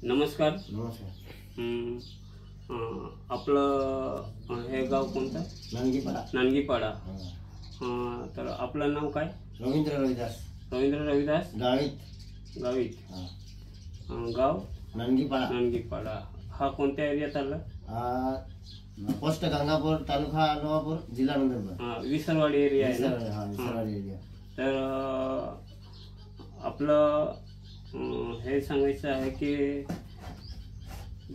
नमस्कार. नमस्कार. आपलं हे गाव कोणतं? नानगीपाडा. नानगीपाडा. तर आपलं नाव काय? रवींद्र रविदास. रवींद्र रविदास गावित. गावित. गाव नानगीपाडा. नानगीपाडा. हा कोणत्या एरियात आला? पोस्ट गंगापूर, तालुका नवापूर, जिल्हा नंदुरबार. विसरवाडी एरिया आहे ना? विसरवाडी एरिया. तर आपलं हे सांगायचं आहे की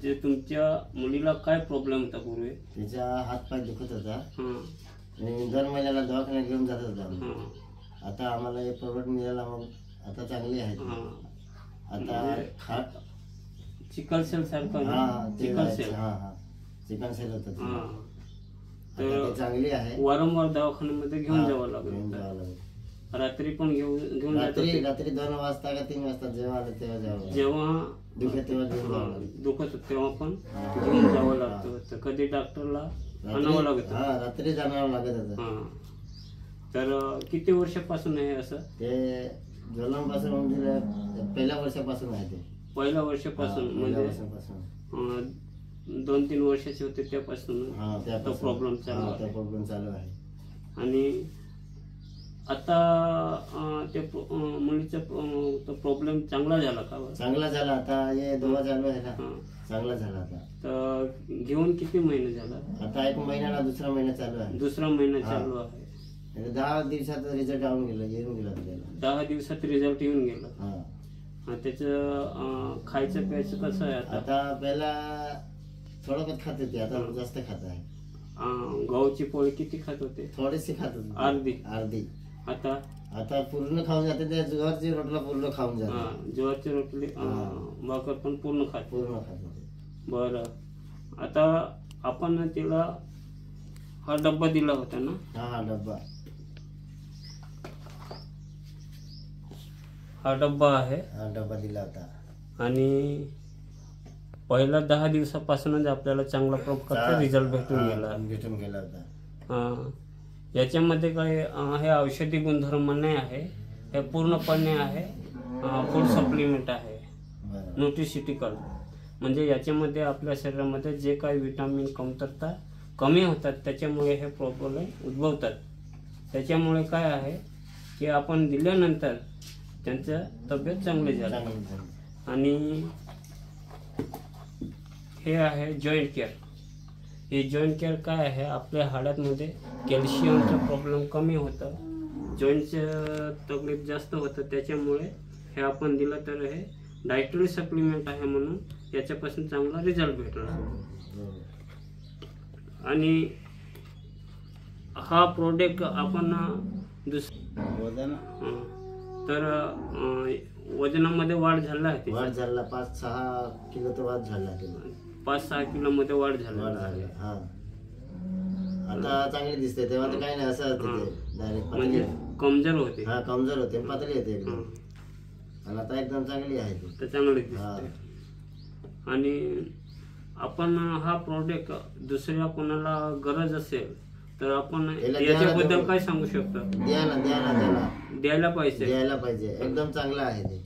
जे तुमच्या मुलीला काय प्रॉब्लेम होता पूर्वी? तिचा हात पाय दुखत होता आणि दर महिन्याला दवाखान्यात घेऊन जात होता. आता आम्हाला हे प्रॉडक्ट मिळाला, मग आता चांगली आहे. आता चिकलसेल सारखं? चिकनसेल होतं. तर चांगली आहे. वारंवार दवाखान्यामध्ये घेऊन जावं लागेल. रात्री पण घेऊन रात्री 2 वाजता का 3 वाजता जेव्हा आलं तेव्हा जावं. जेव्हा दुखत तेव्हा घेऊन जावं लागतं. दुखत तेव्हा पण घेऊन जावं लागतं. तर कधी डॉक्टरला आणावं लागतं? रात्री जाणावं लागत होतं. तर किती वर्षापासून आहे असं? ते जन्मापासून म्हणजे पहिल्या वर्षापासून आहे. ते पहिल्या वर्षापासून म्हणजे 2-3 वर्षाचे होते त्यापासून तो प्रॉब्लेम चालू आहे. आणि आता ते मुलीचा तो प्रॉब्लेम चांगला झाला का? चांगला झाला. आता हे दवा चालू आहे ना, चांगला झाला. आता तर घेऊन किती महिने झाला? आता 1 महिन्याला 2रा महिना चालू आहे. 2रा महिना चालू आहे. 10 दिवसात रिझल्ट येऊन गेला. 10 दिवसात रिझल्ट येऊन गेला. त्याचं खायचं प्यायचं कसं आहे आता? पहिला थोडं खात होते, आता जास्त खात आहे. गव्हाची पोळी किती खात होते? थोडीशी खात होते. अर्धी. आता पूर्ण खाऊन जाते. त्या ज्वारची रोटला पूर्ण खाऊन जाते. ज्वारची रोटली भाकर पण पूर्ण खात होते. बरं. आता आपण तिला हा डब्बा दिला होता ना? हा डब्बा आहे. डब्बा दिला होता. आणि पहिला 10 दिवसापासूनच आपल्याला चांगला प्रकारचा रिझल्ट भेटून गेला होता. याच्यामध्ये काय हे औषधी गुणधर्म नाही आहे, हे पूर्णपणे आहे फूड सप्लिमेंट आहे, न्यूट्रिशिटिकल. म्हणजे याच्यामध्ये आपल्या शरीरामध्ये जे काही विटामिन कमतरता कमी होतात त्याच्यामुळे हे प्रॉब्लेम उद्भवतात. त्याच्यामुळे काय आहे की आपण दिल्यानंतर त्यांचं तब्येत चांगली झाली. आणि हे आहे जॉईंट केअर. हे जॉईंट केअर काय आहे? आपल्या हाडांमध्ये कॅल्शियमचं प्रॉब्लेम कमी होतं, जॉईंटचं तकलीफ जास्त होतं. त्याच्यामुळे हे आपण दिलं तर हे डायटरी सप्लिमेंट आहे, म्हणून याच्यापासून चांगला रिझल्ट भेटला. आणि हा प्रोडक्ट आपण तर वजनामध्ये वाढ झाला आहे. 5-6 किलो तर वाढ झाला. 5-6 किलो मध्ये वाढ झाली. आता चांगली दिसते. तेव्हा तर काही नाही, असं म्हणजे कमजोर होते. कमजोर होते, पातळी होते एकदम. आणि आता एकदम चांगली आहे. तर चांगली दिसते. आणि आपण हा प्रोडक्ट दुसऱ्या कोणाला गरज असेल तर आपण याच्याबद्दल काय सांगू शकतो? द्यायला पाहिजे. एकदम चांगला आहे ते.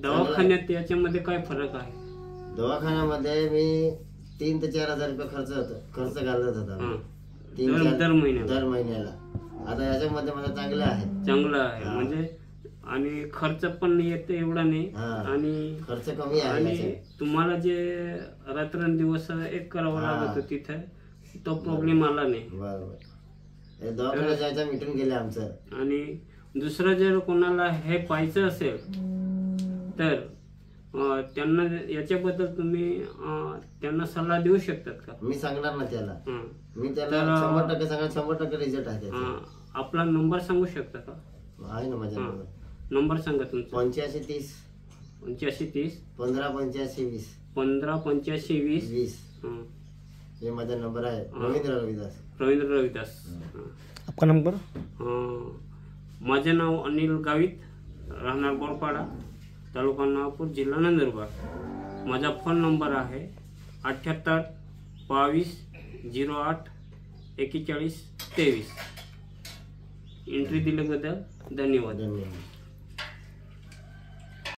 दवाखान्यात याच्यामध्ये काय फरक आहे? दवाखान्यामध्ये मी 3 ते 4 हजार रुपये खर्च घालत होता दर महिन्याला. आता याच्यामध्ये मला चांगलं आहे. म्हणजे आणि खर्च पण येते एवढा नाही, आणि खर्च कमी आहे. आणि तुम्हाला जे रात्रंदिवस एक करावं लागत होतं तिथे तो प्रॉब्लेम आला नाही. बरोबर. दवाखान्यात जायचं मिटून गेले आमचं. आणि दुसरं जर कोणाला हे पाहायचं असेल तर त्यांना याच्याबद्दल तुम्ही त्यांना सल्ला देऊ शकतात का? मी सांगणार ना त्याला. मी त्याला 100% सांगणार. 100% रिझल्ट आहे. आपला नंबर सांगू शकता का? आहे ना माझा नंबर सांगा तुमचा. 8530 158520 158520. ये माझा नंबर आहे. रवींद्र रविदास. आपका नंबर? माझे नाव अनिल गावित, राहणार बोरपाडा, तालुका नवापूर, जिल्हा नंदुरबार. माझा फोन नंबर आहे 78 22 08 41 23. एंट्री दिल्याबद्दल धन्यवाद.